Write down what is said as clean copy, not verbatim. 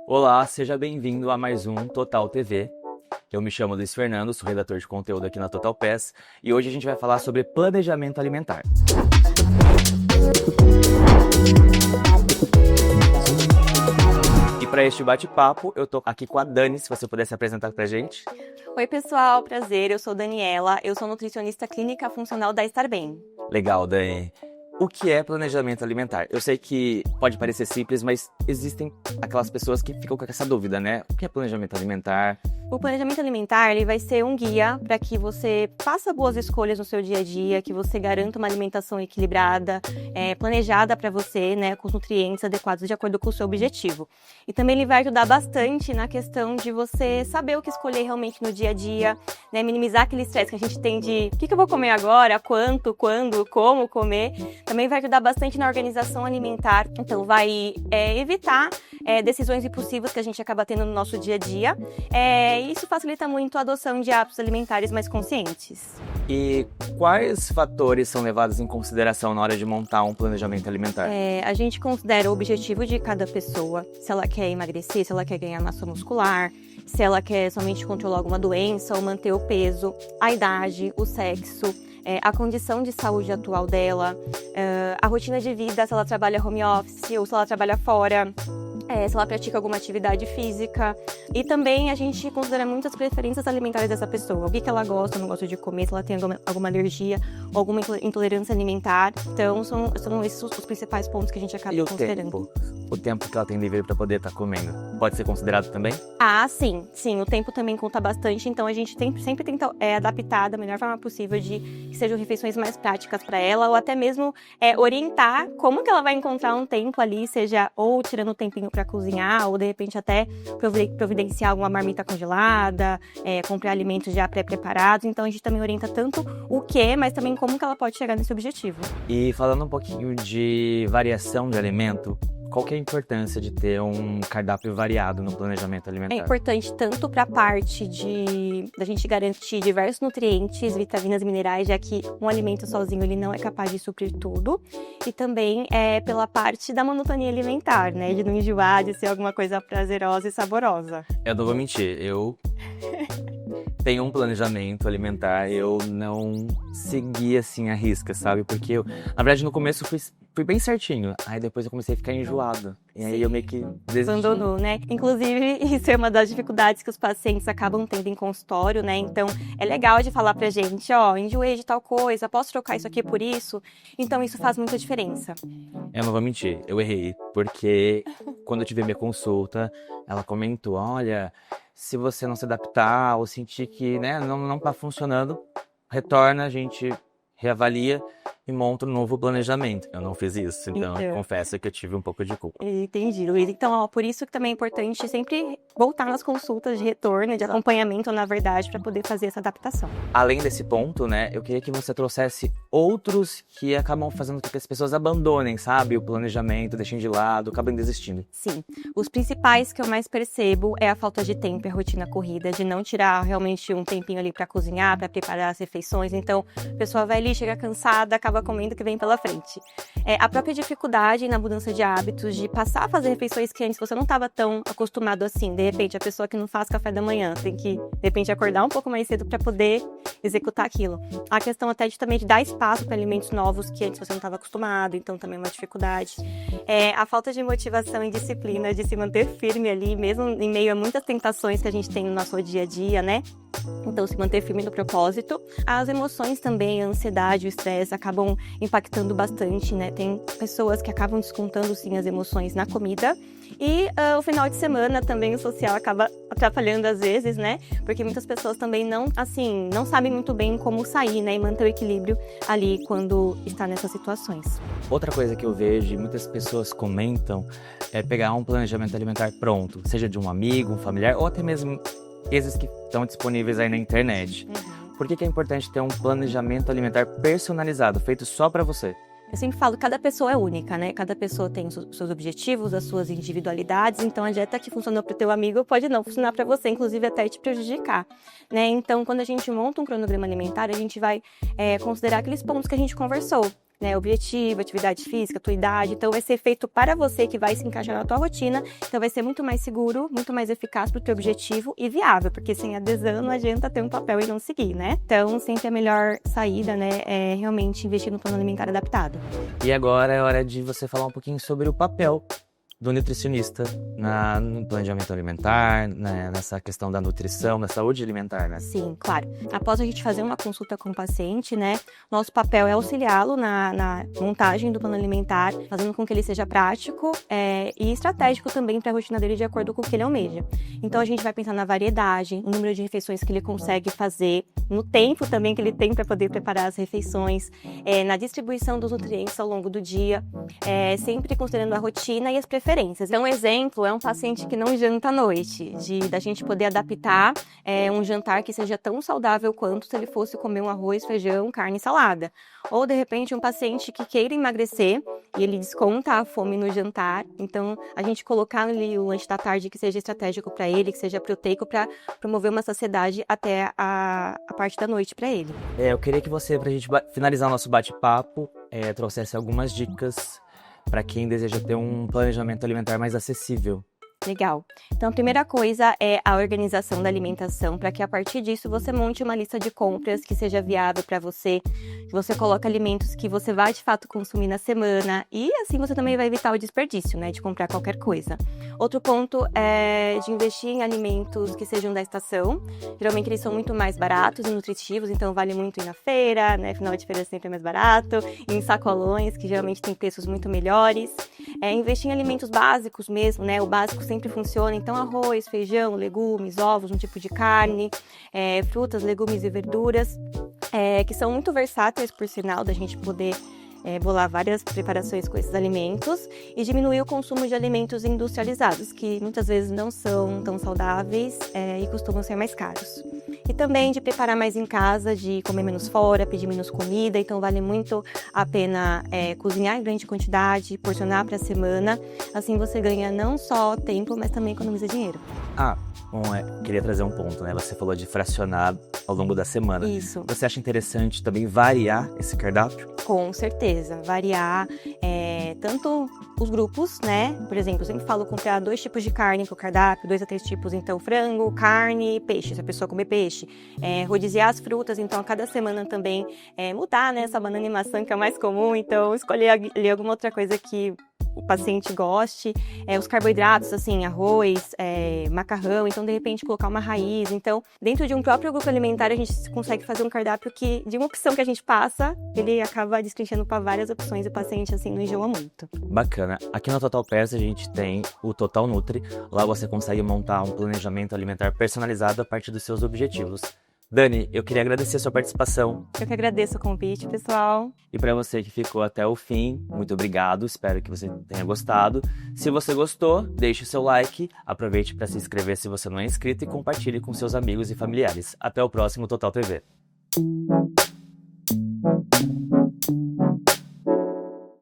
Olá, seja bem-vindo a mais um Total TV. Eu me chamo Luiz Fernando, sou redator de conteúdo aqui na Total Pass e hoje a gente vai falar sobre planejamento alimentar. E para este bate-papo, eu tô aqui com a Dani, se você puder se apresentar pra gente. Oi, pessoal, prazer. Eu sou Daniela, eu sou nutricionista clínica funcional da Estar Bem. Legal, Dani. O que é planejamento alimentar? Eu sei que pode parecer simples, mas existem aquelas pessoas que ficam com essa dúvida, né? O que é planejamento alimentar? O planejamento alimentar ele vai ser um guia para que você faça boas escolhas no seu dia a dia, que você garanta uma alimentação equilibrada, planejada para você, né, com os nutrientes adequados de acordo com o seu objetivo. E também ele vai ajudar bastante na questão de você saber o que escolher realmente no dia a dia, né, minimizar aquele estresse que a gente tem de o que eu vou comer agora, quanto, quando, como comer. Também vai ajudar bastante na organização alimentar, então vai evitar decisões impulsivas que a gente acaba tendo no nosso dia a dia. E isso facilita muito a adoção de hábitos alimentares mais conscientes. E quais fatores são levados em consideração na hora de montar um planejamento alimentar? A gente considera o objetivo de cada pessoa, se ela quer emagrecer, se ela quer ganhar massa muscular, se ela quer somente controlar alguma doença ou manter o peso, a idade, o sexo, a condição de saúde atual dela, a rotina de vida, se ela trabalha home office ou se ela trabalha fora, se ela pratica alguma atividade física. E também a gente considera muitas preferências alimentares dessa pessoa. O que ela gosta, não gosta de comer, se ela tem alguma alergia ou alguma intolerância alimentar. Então, são esses os principais pontos que a gente acaba considerando. O tempo que ela tem livre para poder estar comendo, pode ser considerado também? Ah, sim. Sim, o tempo também conta bastante. Então, a gente sempre tenta adaptar da melhor forma possível de que sejam refeições mais práticas para ela, ou até mesmo orientar como que ela vai encontrar um tempo ali, seja ou tirando um tempinho para cozinhar, ou de repente até providenciar alguma marmita congelada, comprar alimentos já pré-preparados. Então a gente também orienta tanto o que, mas também como que ela pode chegar nesse objetivo. E falando um pouquinho de variação de alimento, qual que é a importância de ter um cardápio variado no planejamento alimentar? É importante tanto para a parte da gente garantir diversos nutrientes, vitaminas e minerais, já que um alimento sozinho ele não é capaz de suprir tudo, e também pela parte da monotonia alimentar, né, de não enjoar, de ser alguma coisa prazerosa e saborosa. Eu não vou mentir, eu tenho um planejamento alimentar, eu não segui assim a risca, sabe? Porque eu, na verdade, no começo fui bem certinho, aí depois eu comecei a ficar enjoado. E aí eu meio que desisti. Abandonou, né? Inclusive, isso é uma das dificuldades que os pacientes acabam tendo em consultório, né? Então, é legal de falar pra gente, enjoei de tal coisa, posso trocar isso aqui por isso? Então, isso faz muita diferença. Eu não vou mentir, eu errei, porque quando eu tive minha consulta, ela comentou, olha, se você não se adaptar ou sentir que, né, não tá funcionando, retorna, a gente reavalia e monta um novo planejamento. Eu não fiz isso, então eu confesso que eu tive um pouco de culpa. Entendi, Luiz. Então, por isso que também é importante sempre voltar nas consultas de retorno, de acompanhamento, na verdade, para poder fazer essa adaptação. Além desse ponto, né, eu queria que você trouxesse outros que acabam fazendo com que as pessoas abandonem, sabe, o planejamento, deixem de lado, acabem desistindo. Sim. Os principais que eu mais percebo é a falta de tempo e a rotina corrida, de não tirar realmente um tempinho ali para cozinhar, para preparar as refeições. Então, a pessoa vai ali, chega cansada, acaba comendo o que vem pela frente. A própria dificuldade na mudança de hábitos, de passar a fazer refeições que antes você não estava tão acostumado assim. De repente, a pessoa que não faz café da manhã tem que, de repente, acordar um pouco mais cedo para poder executar aquilo. A questão até também de dar espaço para alimentos novos que antes você não estava acostumado, então também é uma dificuldade. A falta de motivação e disciplina de se manter firme ali, mesmo em meio a muitas tentações que a gente tem no nosso dia a dia, né? Então, se manter firme no propósito. As emoções também, a ansiedade, o estresse acabam impactando bastante, né? Tem pessoas que acabam descontando, sim, as emoções na comida. E o final de semana também o social acaba atrapalhando às vezes, né? Porque muitas pessoas também não sabem muito bem como sair, né? E manter o equilíbrio ali quando está nessas situações. Outra coisa que eu vejo e muitas pessoas comentam é pegar um planejamento alimentar pronto, seja de um amigo, um familiar ou até mesmo esses que estão disponíveis aí na internet. Por que é importante ter um planejamento alimentar personalizado, feito só para você? Eu sempre falo que cada pessoa é única, né? Cada pessoa tem os seus objetivos, as suas individualidades. Então, a dieta que funcionou para o teu amigo pode não funcionar para você, inclusive até te prejudicar, né? Então, quando a gente monta um cronograma alimentar, a gente vai considerar aqueles pontos que a gente conversou. né, objetivo, atividade física, tua idade. Então vai ser feito para você, que vai se encaixar na tua rotina. Então vai ser muito mais seguro, muito mais eficaz para o teu objetivo e viável, porque sem adesão não adianta ter um papel e não seguir, né? Então sempre a melhor saída, né, é realmente investir no plano alimentar adaptado. E agora é hora de você falar um pouquinho sobre o papel do nutricionista no planejamento alimentar, né, nessa questão da nutrição, da saúde alimentar, né? Sim, claro. Após a gente fazer uma consulta com o paciente, né, nosso papel é auxiliá-lo na montagem do plano alimentar, fazendo com que ele seja prático e estratégico também para a rotina dele de acordo com o que ele almeja. Então a gente vai pensar na variedade, no número de refeições que ele consegue fazer, no tempo também que ele tem para poder preparar as refeições, na distribuição dos nutrientes ao longo do dia, sempre considerando a rotina e as preferências. Então, um exemplo é um paciente que não janta à noite, da gente poder adaptar um jantar que seja tão saudável quanto se ele fosse comer um arroz, feijão, carne e salada. Ou, de repente, um paciente que queira emagrecer e ele desconta a fome no jantar. Então, a gente colocar ali o lanche da tarde que seja estratégico para ele, que seja proteico para promover uma saciedade até a parte da noite para ele. Eu queria que você, para a gente finalizar o nosso bate-papo, trouxesse algumas dicas para quem deseja ter um planejamento alimentar mais acessível. Legal. Então, a primeira coisa é a organização da alimentação, para que a partir disso você monte uma lista de compras que seja viável para você, que você coloque alimentos que você vai de fato consumir na semana e assim você também vai evitar o desperdício, né, de comprar qualquer coisa. Outro ponto é de investir em alimentos que sejam da estação. Geralmente eles são muito mais baratos e nutritivos, então vale muito ir na feira, né, final de feira sempre é mais barato, em sacolões, que geralmente tem preços muito melhores. Investir em alimentos básicos mesmo, né, o básico sempre funciona, então arroz, feijão, legumes, ovos, um tipo de carne, frutas, legumes e verduras, que são muito versáteis, por sinal, da gente poder bolar várias preparações com esses alimentos e diminuir o consumo de alimentos industrializados, que muitas vezes não são tão saudáveis e costumam ser mais caros. E também de preparar mais em casa, de comer menos fora, pedir menos comida, então vale muito a pena cozinhar em grande quantidade, porcionar para a semana, assim você ganha não só tempo, mas também economiza dinheiro. Queria trazer um ponto, né? Você falou de fracionar ao longo da semana. Isso. Você acha interessante também variar esse cardápio? Com certeza, variar tanto os grupos, né? Por exemplo, eu sempre falo comprar 2 tipos de carne pro cardápio, 2 a 3 tipos, então frango, carne, peixe, se a pessoa comer peixe. Rodiziar as frutas, então a cada semana também mudar, né? Essa banana e maçã que é mais comum, então escolher ali alguma outra coisa que o paciente goste, os carboidratos, assim, arroz, macarrão, então de repente colocar uma raiz. Então, dentro de um próprio grupo alimentar, a gente consegue fazer um cardápio que, de uma opção que a gente passa, ele acaba destrinchando para várias opções e o paciente, assim, não enjoa muito. Bacana. Aqui no Total Pass a gente tem o Total Nutri. Lá você consegue montar um planejamento alimentar personalizado a partir dos seus objetivos. Dani, eu queria agradecer a sua participação. Eu que agradeço o convite, pessoal. E para você que ficou até o fim, muito obrigado. Espero que você tenha gostado. Se você gostou, deixe o seu like, aproveite para se inscrever se você não é inscrito e compartilhe com seus amigos e familiares. Até o próximo Total TV.